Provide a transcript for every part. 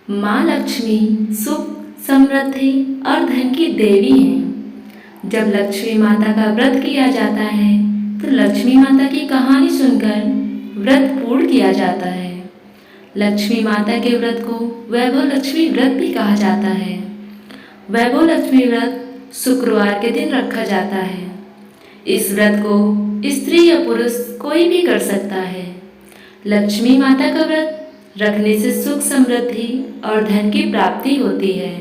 माँ लक्ष्मी सुख, समृद्धि और धन की देवी हैं। जब लक्ष्मी माता का व्रत किया जाता है तो लक्ष्मी माता की कहानी सुनकर व्रत पूर्ण किया जाता है। लक्ष्मी माता के व्रत को वैभव लक्ष्मी व्रत भी कहा जाता है। वैभव लक्ष्मी व्रत शुक्रवार के दिन रखा जाता है। इस व्रत को स्त्री या पुरुष कोई भी कर सकता है। लक्ष्मी माता का व्रत रखने से सुख, समृद्धि और धन की प्राप्ति होती है।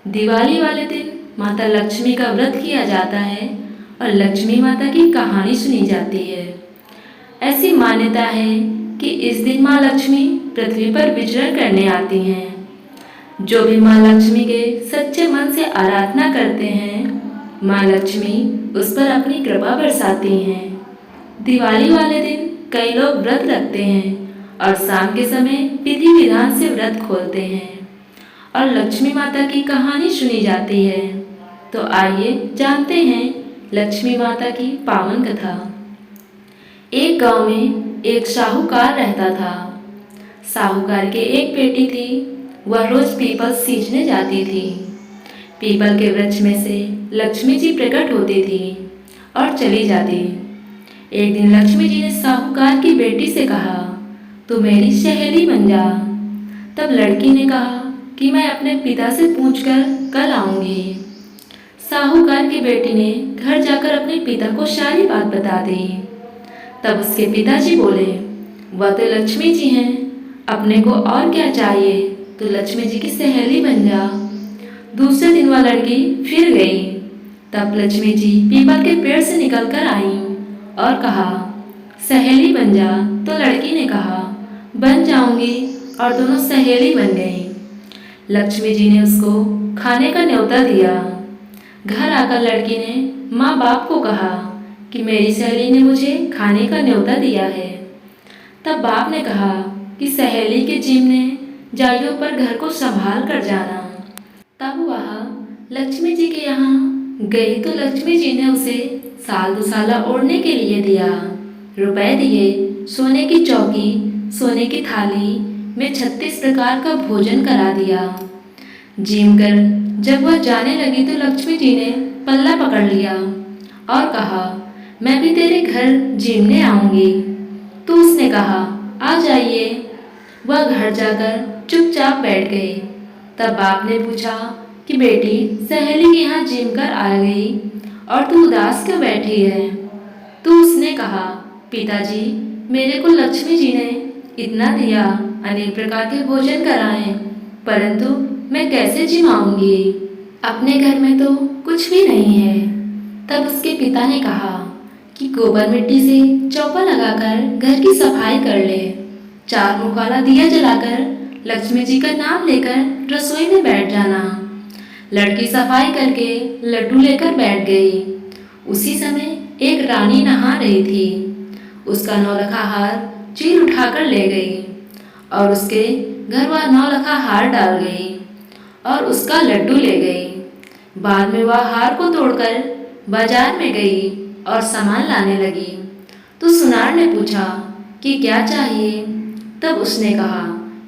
दिवाली वाले दिन माता लक्ष्मी का व्रत किया जाता है और लक्ष्मी माता की कहानी सुनी जाती है। ऐसी मान्यता है कि इस दिन माँ लक्ष्मी पृथ्वी पर विचरण करने आती हैं। जो भी माँ लक्ष्मी के सच्चे मन से आराधना करते हैं, माँ लक्ष्मी उस पर अपनी कृपा बरसाती हैं। दिवाली वाले दिन कई लोग व्रत रखते हैं और शाम के समय विधि विधान से व्रत खोलते हैं और लक्ष्मी माता की कहानी सुनी जाती है। तो आइए जानते हैं लक्ष्मी माता की पावन कथा। एक गांव में एक साहूकार रहता था। साहूकार के एक बेटी थी। वह रोज पीपल सींचने जाती थी। पीपल के वृक्ष में से लक्ष्मी जी प्रकट होती थी और चली जाती। एक दिन लक्ष्मी जी ने साहूकार की बेटी से कहा, तू मेरी सहेली बन जा। तब लड़की ने कहा कि मैं अपने पिता से पूछकर कल आऊंगी। साहूकार की बेटी ने घर जाकर अपने पिता को सारी बात बता दी। तब उसके पिताजी बोले, वह तो लक्ष्मी जी हैं, अपने को और क्या चाहिए, तो लक्ष्मी जी की सहेली बन जा। दूसरे दिन वह लड़की फिर गई। तब लक्ष्मी जी पीपल के पेड़ से निकलकर आईं और कहा, सहेली बन जा। तो लड़की ने कहा, बन जाऊंगी, और दोनों सहेली बन गईं। लक्ष्मी जी ने उसको खाने का न्योता दिया। घर आकर लड़की ने माँ बाप को कहा कि मेरी सहेली ने मुझे खाने का न्योता दिया है। तब बाप ने कहा कि सहेली के जिम्मे जाइयों पर घर को संभाल कर जाना। तब वह लक्ष्मी जी के यहाँ गई तो लक्ष्मी जी ने उसे साल दुसाला ओढ़ने के लिए दिया, रुपए दिए, सोने की चौकी, सोने की थाली में 36 प्रकार का भोजन करा दिया। जिम कर जब वह जाने लगी तो लक्ष्मी जी ने पल्ला पकड़ लिया और कहा, मैं भी तेरे घर जिमने आऊंगी। तो उसने कहा, आ जाइए। वह घर जाकर चुपचाप बैठ गई। तब बाप ने पूछा कि बेटी, सहेली के यहाँ जिम कर आ गई और तू उदास क्यों बैठी है? तो उसने कहा, पिताजी, मेरे को लक्ष्मी जी ने इतना दिया, अनेक प्रकार के भोजन कराए, परंतु मैं कैसे जिम आऊंगी? अपने घर में तो कुछ भी नहीं है। तब उसके पिता ने कहा कि गोबर मिट्टी से चौका लगाकर घर की सफाई कर ले। 4 मुकाला दिया जलाकर लक्ष्मी जी का नाम लेकर रसोई में बैठ जाना। लड़की सफाई करके लड्डू लेकर बैठ गई। उसी समय एक रानी नहा रही थी। उसका 9 लखा हार चीर उठाकर ले गई और उसके घर वह 9 लखा हार डाल गई और उसका लड्डू ले गई। बाद में वह हार को तोड़कर बाजार में गई और सामान लाने लगी। तो सुनार ने पूछा कि क्या चाहिए? तब उसने कहा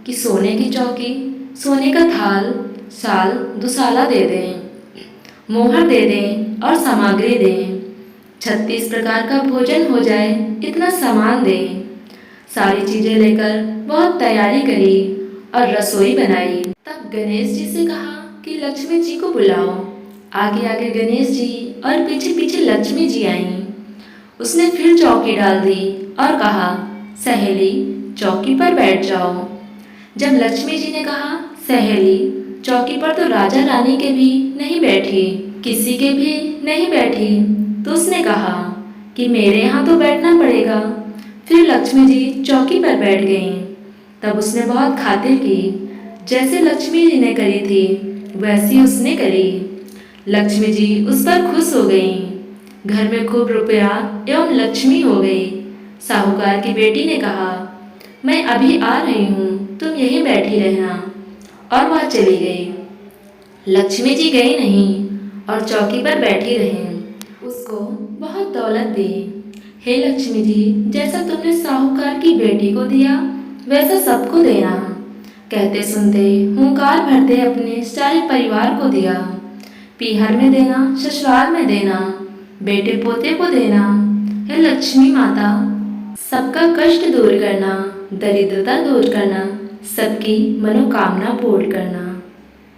कि सोने की चौकी, सोने का थाल, साल दुसाला दे दें, मोहर दे दें और सामग्री दें। 36 प्रकार का भोजन हो जाए, इतना सामान दें। सारी चीजें लेकर बहुत तैयारी करी और रसोई बनाई। तब गणेश जी से कहा कि लक्ष्मी जी को बुलाओ। आगे आगे गणेश जी और पीछे पीछे लक्ष्मी जी आईं। उसने फिर चौकी डाल दी और कहा, सहेली, चौकी पर बैठ जाओ। जब लक्ष्मी जी ने कहा, सहेली, चौकी पर तो राजा रानी के भी नहीं बैठी, किसी के भी नहीं बैठी, तो उसने कहा कि मेरे यहाँ तो बैठना पड़ेगा। फिर लक्ष्मी जी चौकी पर बैठ गईं। तब उसने बहुत खातिर की। जैसे लक्ष्मी जी ने करी थी वैसी उसने करी। लक्ष्मी जी उस पर खुश हो गईं। घर में खूब रुपया एवं लक्ष्मी हो गई। साहूकार की बेटी ने कहा, मैं अभी आ रही हूँ, तुम यहीं बैठी रहना, और वह चली गई। लक्ष्मी जी गई नहीं और चौकी पर बैठी रहीं। उसको बहुत दौलत दी। हे लक्ष्मी जी, जैसा तुमने साहूकार की बेटी को दिया वैसा सबको देना। कहते सुनते हुंकार भरते अपने सारे परिवार को दिया। पीहर में देना, ससुराल में देना, बेटे पोते को देना। हे लक्ष्मी माता, सबका कष्ट दूर करना, दरिद्रता दूर करना, सबकी मनोकामना पूर्ण करना।